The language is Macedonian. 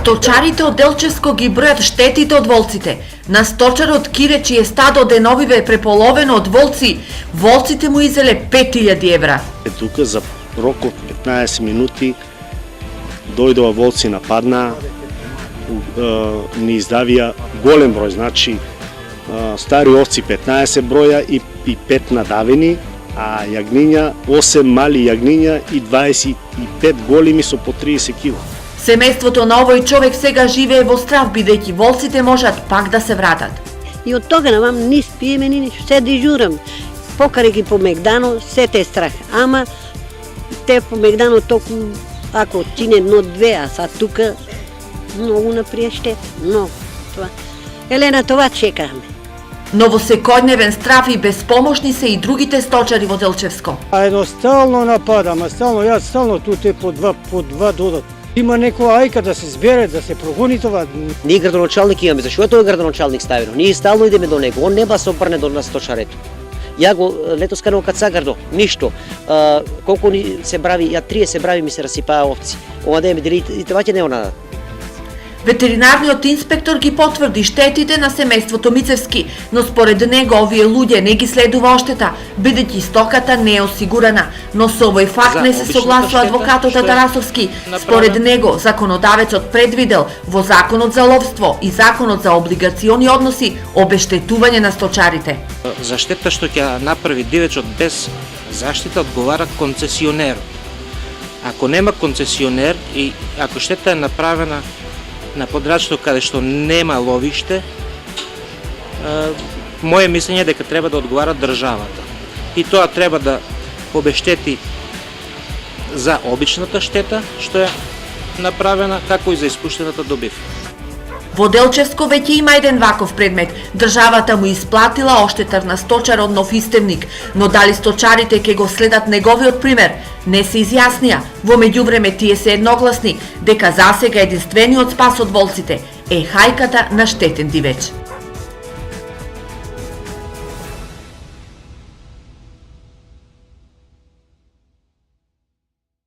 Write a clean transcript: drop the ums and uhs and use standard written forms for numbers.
Сточарите од Делчевско ги бројат штетите од волците. На сточарот Кире, чие стадо деновиве е преполовено од волци, волците му изеле 5000 евра. Тука за рок од 15 минути дојдоа волци нападнаа, ни издавија голем број, значи стари овци 15 броја и 5 надавени, а јагниња 8 мали јагниња и 25 големи со по 30 кг. Семејството на овој човек сега живее во страв, бидејќи волците можат пак да се вратат. И од тога намам ни спиеме ни ништо, се дежурам. Покаре ги по Мегдано, се те страх. Ама те по Мегдано току, ако чине едно-две, а са тука многу наприеште, многу. Това. Елена, това чекаме. Но во секојдневен страв и безпомошни се и другите сточари во Делчевско. Едностално нападам, стално, јас стално туте по два додат. Има некоја ајка да се збере, да се прогони това. Ние градоначалник имаме, зашто е тој градоначалник ставено? Ние стално идеме до него, он не ба се обрне до нас сточарето. Ја го летос канал кад Сагардо, ништо. Колку ни се брави, ја 30 брави ми се расипаа овци. Ова да ми дели и това ќе не она. Ветеринарниот инспектор ги потврди штетите на семејството Мицевски, но според него овие луѓе не ги следува оштета, бидејќи стоката не е осигурана. Но со овој факт не се согласува адвокатот Тарасовски. Според него, законодавецот предвидел во Законот за ловство и Законот за облигациони односи обештетување на сточарите. За штета што ќе направи дивечот без заштита одговара концесионерот. Ако нема концесионер и ако штета е направена на подрачно каде што нема ловиште, моје мислење е дека треба да одговара државата. И тоа треба да обештети за обичната штета што е направена, како и за испуштената добив. Во Делчевско веќе има еден ваков предмет. Државата му исплатила оштетар на сточар од Нов Истевник, но дали сточарите ќе го следат неговиот пример, не се изјаснија. Во меѓувреме тие се едногласни дека засега единствениот спас од волците е хајката на штетен дивеч.